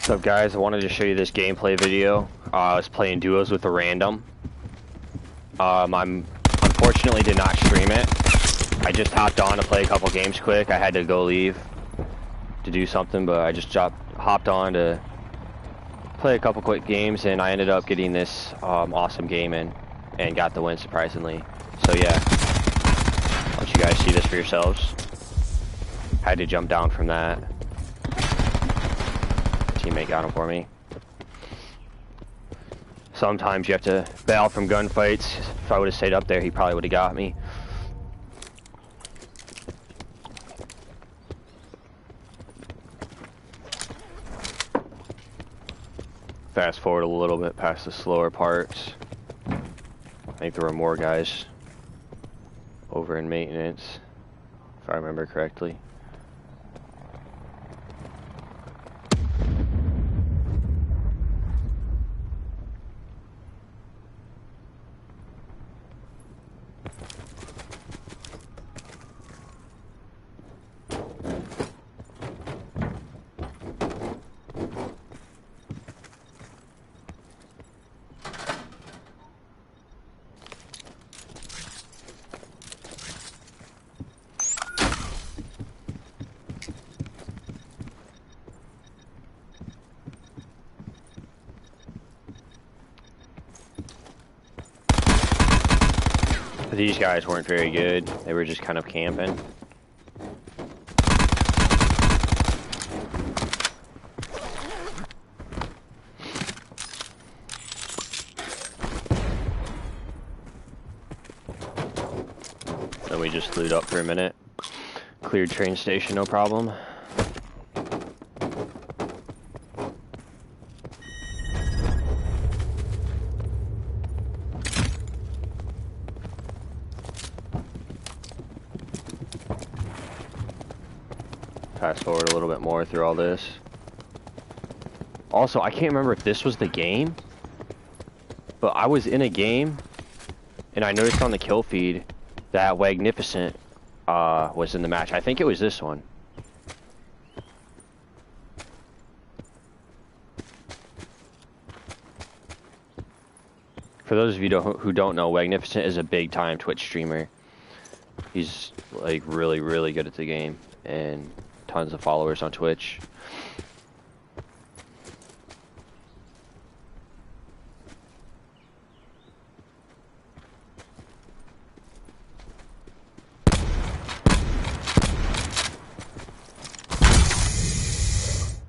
What's up, guys? I wanted to show you this gameplay video. I was playing duos with a random. I'm unfortunately did not stream it. I just hopped on to play a couple games quick. I had to go leave to do something, but I just hopped on to play a couple quick games, and I ended up getting this awesome game in and got the win surprisingly. So yeah, I'll let you guys see this for yourselves. Had to jump down from that. Teammate got him for me. Sometimes you have to bail from gunfights. If I would have stayed up there, he probably would have got me. Fast forward a little bit past the slower parts. I think there were more guys over in maintenance, if I remember correctly. These guys weren't very good. They were just kind of camping. Then we just loot up for a minute. Cleared train station, no problem. Fast forward a little bit more through all this. Also, I can't remember if this was the game, but I was in a game and I noticed on the kill feed that Wagnificent was in the match. I think it was this one. For those of you who don't know, Wagnificent is a big time Twitch streamer. He's like really, really good at the game and tons of followers on Twitch.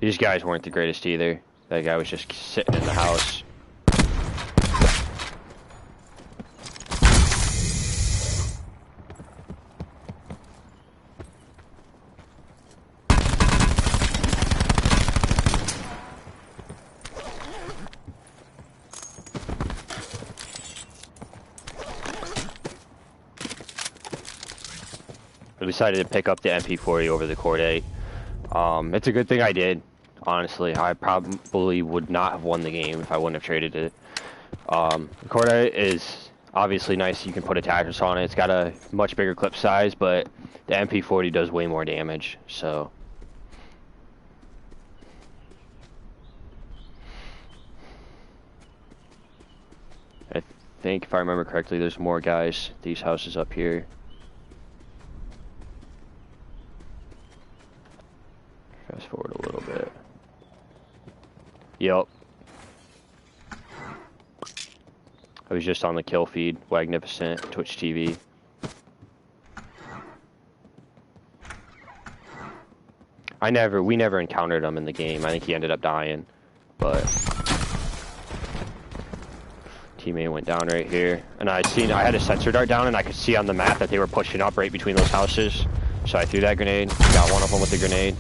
These guys weren't the greatest either. That guy was just sitting in the house. I decided to pick up the MP40 over the Cord 8. It's a good thing I did, honestly. I probably would not have won the game if I wouldn't have traded it. The Cord 8 is obviously nice. You can put attachments on it. It's got a much bigger clip size, but the MP40 does way more damage, so. I think, if I remember correctly, there's more guys. These houses up here. Fast forward a little bit. Yep. I was just on the kill feed, Wagnificent, Twitch TV. We never encountered him in the game. I think he ended up dying, but teammate went down right here. And I had a sensor dart down and I could see on the map that they were pushing up right between those houses. So I threw that grenade, got one of them with the grenade.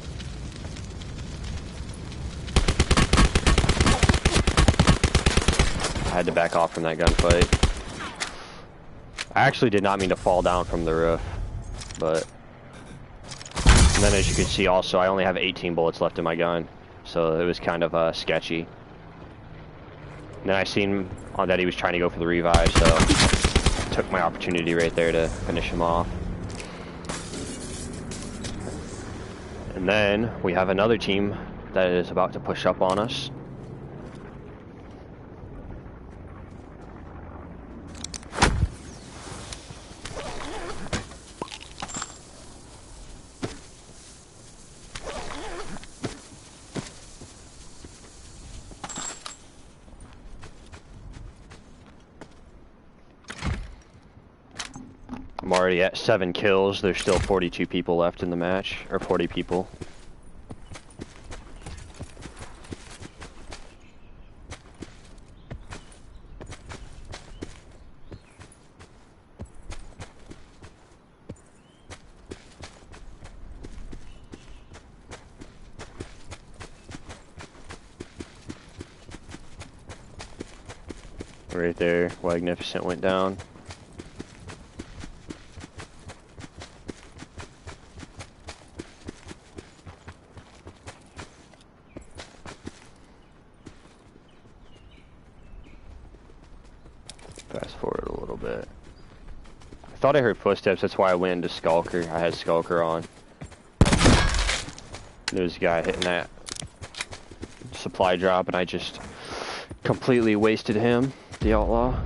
I had to back off from that gunfight. I actually did not mean to fall down from the roof, but... And then as you can see also, I only have 18 bullets left in my gun, so it was kind of sketchy. And then I seen that he was trying to go for the revive, so I took my opportunity right there to finish him off. And then we have another team that is about to push up on us. I'm already at 7 kills. There's still 42 people left in the match, or 40 people. Right there, Magnificent went down. Fast forward a little bit. I thought I heard footsteps, that's why I went into Skulker. I had Skulker on. There was a guy hitting that supply drop and I just completely wasted him, the outlaw.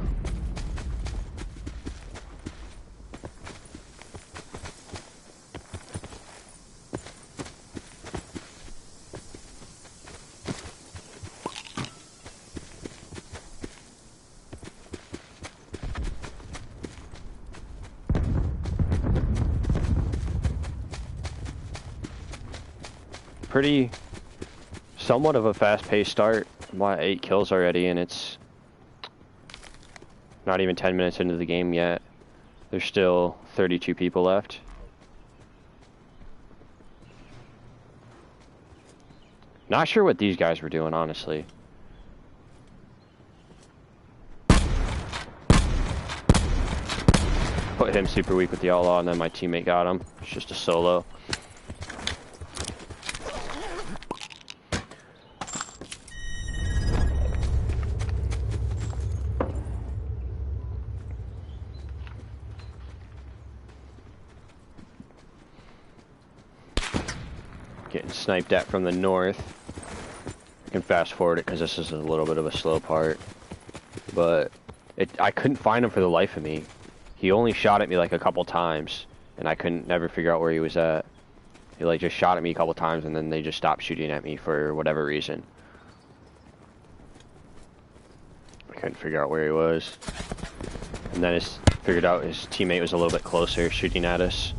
Pretty, somewhat of a fast-paced start. I'm at 8 kills already, and it's not even 10 minutes into the game yet. There's still 32 people left. Not sure what these guys were doing, honestly. Put him super weak with the outlaw, and then my teammate got him. It's just a solo. Getting sniped at from the north. I can fast forward it because this is a little bit of a slow part. But I couldn't find him for the life of me. He only shot at me like a couple times, and I couldn't never figure out where he was at. He like just shot at me a couple times, and then they just stopped shooting at me for whatever reason. I couldn't figure out where he was. And then I figured out his teammate was a little bit closer, shooting at us.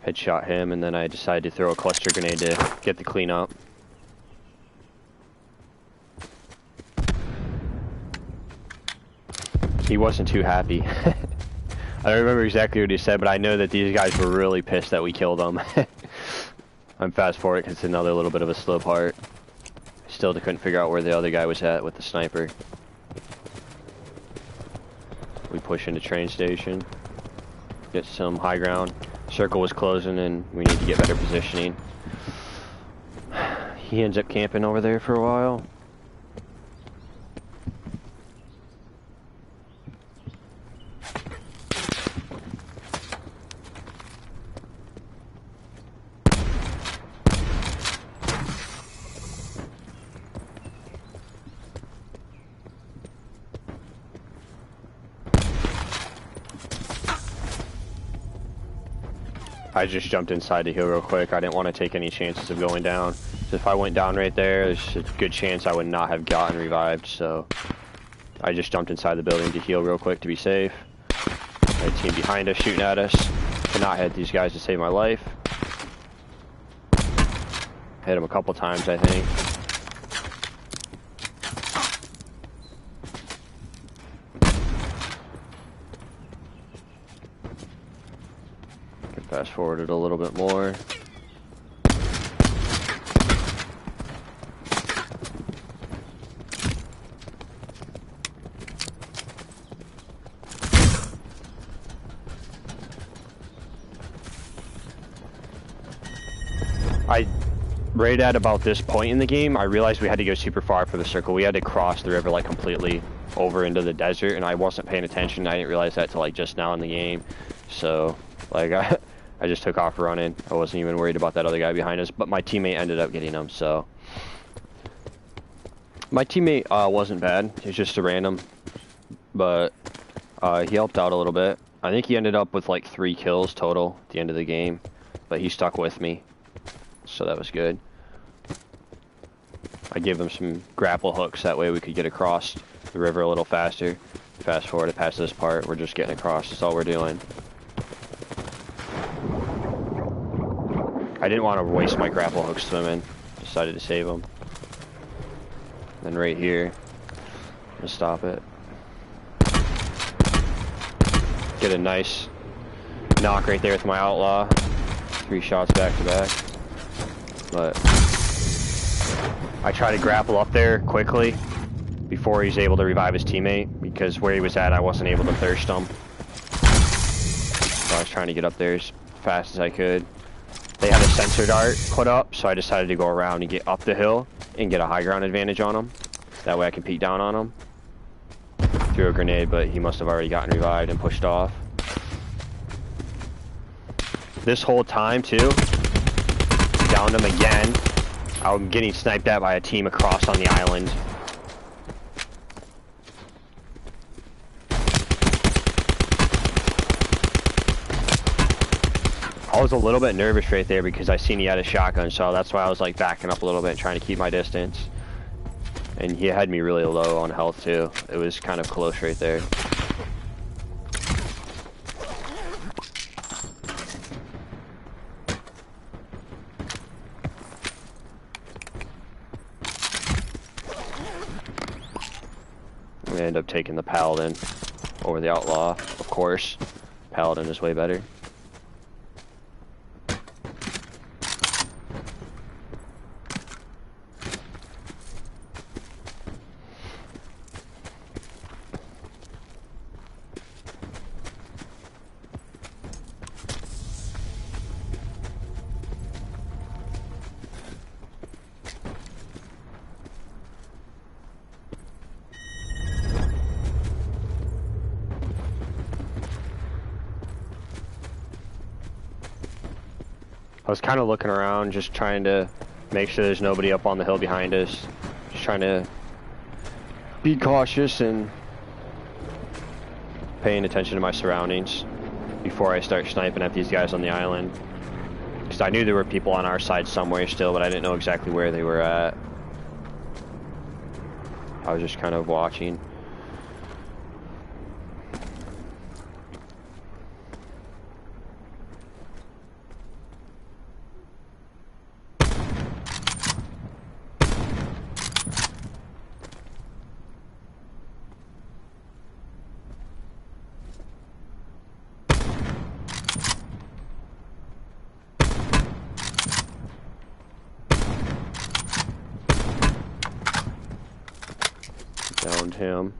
Headshot him, and then I decided to throw a cluster grenade to get the cleanup. He wasn't too happy. I don't remember exactly what he said, but I know that these guys were really pissed that we killed them. I'm fast forward because it's another little bit of a slow part. Still couldn't figure out where the other guy was at with the sniper. We push into train station. Get some high ground. Circle was closing and we need to get better positioning. He ends up camping over there for a while. I just jumped inside the hill real quick. I didn't want to take any chances of going down. So if I went down right there, there's a good chance I would not have gotten revived. So I just jumped inside the building to heal real quick to be safe. My team behind us shooting at us. Could not hit these guys to save my life. Hit them a couple times, I think. Fast forward it a little bit more. right at about this point in the game, I realized we had to go super far for the circle. We had to cross the river like completely over into the desert, and I wasn't paying attention. I didn't realize that till like just now in the game. So like I just took off running. I wasn't even worried about that other guy behind us, but my teammate ended up getting him. So my teammate wasn't bad. He was just a random, but he helped out a little bit. I think he ended up with like 3 kills total at the end of the game, but he stuck with me, so that was good. I gave him some grapple hooks, that way we could get across the river a little faster. Fast forward to past this part, we're just getting across, that's all we're doing. I didn't want to waste my grapple hook swimming, decided to save them. Then right here, let's stop it. Get a nice knock right there with my outlaw. 3 shots back to back. But I try to grapple up there quickly before he's able to revive his teammate, because where he was at I wasn't able to thirst him. So I was trying to get up there as fast as I could. They had a sensor dart put up, so I decided to go around and get up the hill and get a high ground advantage on him. That way I can peek down on him. Threw a grenade, but he must have already gotten revived and pushed off. This whole time, too, downed him again. I'm getting sniped at by a team across on the island. I was a little bit nervous right there because I seen he had a shotgun, so that's why I was like backing up a little bit, trying to keep my distance. And he had me really low on health too. It was kind of close right there. We end up taking the Paladin over the Outlaw, of course. Paladin is way better. I was kind of looking around, just trying to make sure there's nobody up on the hill behind us. Just trying to be cautious and paying attention to my surroundings before I start sniping at these guys on the island. Because I knew there were people on our side somewhere still, but I didn't know exactly where they were at. I was just kind of watching. Downed him.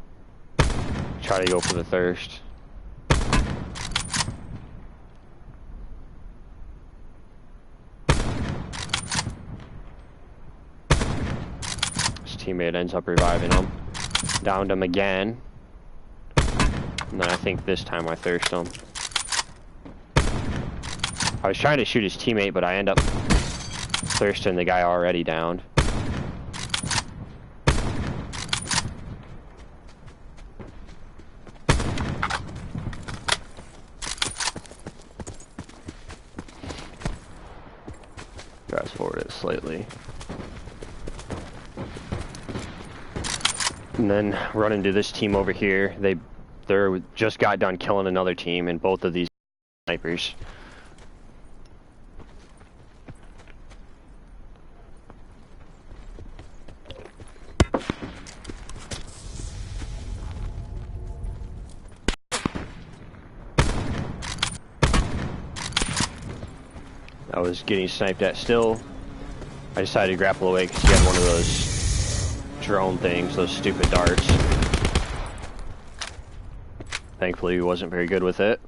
Try to go for the thirst. His teammate ends up reviving him. Downed him again. And then I think this time I thirst him. I was trying to shoot his teammate, but I end up thirsting the guy already downed. Fast forward it slightly. And then run into this team over here. They're just got done killing another team, and both of these snipers. I was getting sniped at still. I decided to grapple away because he had one of those drone things, those stupid darts. Thankfully, he wasn't very good with it.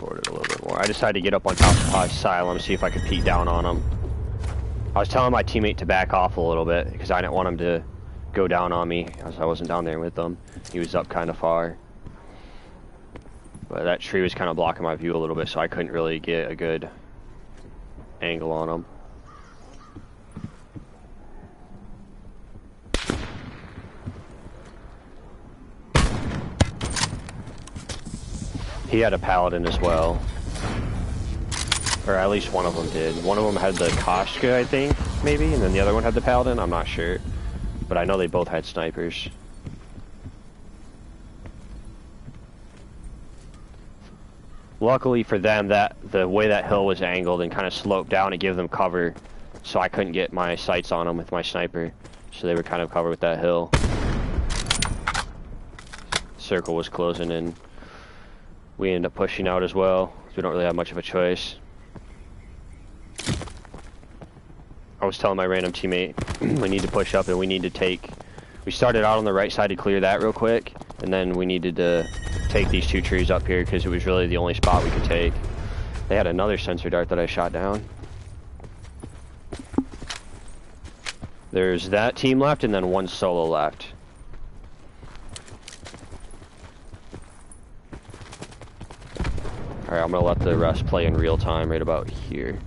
forward it a little bit more. I decided to get up on top of Asylum, see if I could peek down on him. I was telling my teammate to back off a little bit because I didn't want him to go down on me as I wasn't down there with him. He was up kind of far. But that tree was kind of blocking my view a little bit, so I couldn't really get a good angle on him. He had a Paladin as well. Or at least one of them did. One of them had the Koshka, I think, maybe, and then the other one had the Paladin. I'm not sure. But I know they both had snipers. Luckily for them, that the way that hill was angled and kind of sloped down, it gave them cover, so I couldn't get my sights on them with my sniper. So they were kind of covered with that hill. Circle was closing in. We ended up pushing out as well. We don't really have much of a choice. I was telling my random teammate, we need to push up and we need to take... We started out on the right side to clear that real quick, and then we needed to take these two trees up here because it was really the only spot we could take. They had another sensor dart that I shot down. There's that team left and then one solo left. Alright, I'm gonna let the rest play in real time right about here.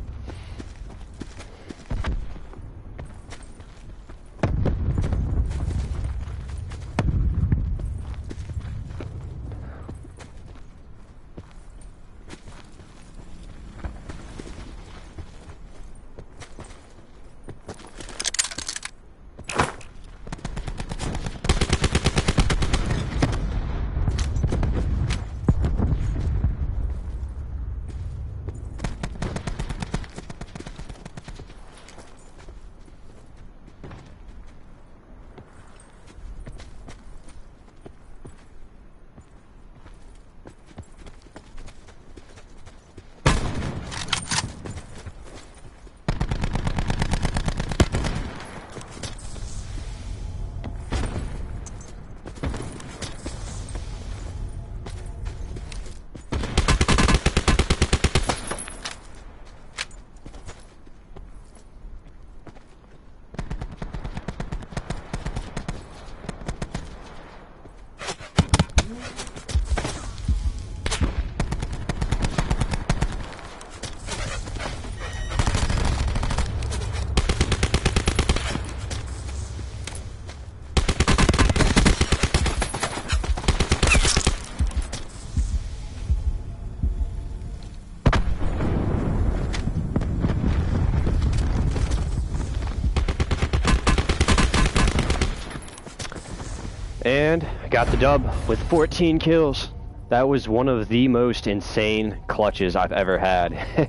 And I got the dub with 14 kills. That was one of the most insane clutches I've ever had.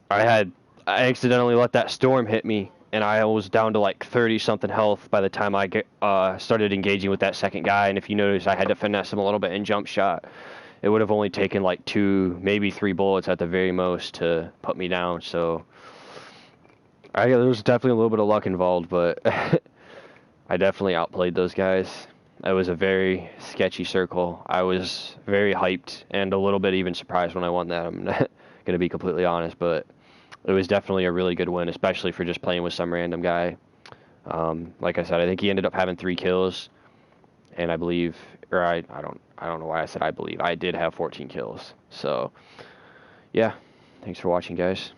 I accidentally let that storm hit me, and I was down to like 30 something health by the time I started engaging with that second guy. And if you notice, I had to finesse him a little bit in jump shot. It would have only taken like 2, maybe 3 bullets at the very most to put me down. So there was definitely a little bit of luck involved, but I definitely outplayed those guys. It was a very sketchy circle. I was very hyped and a little bit even surprised when I won that. I'm not going to be completely honest, but it was definitely a really good win, especially for just playing with some random guy. Like I said, I think he ended up having 3 kills, and I believe, or I don't know why I said I believe. I did have 14 kills. So, yeah. Thanks for watching, guys.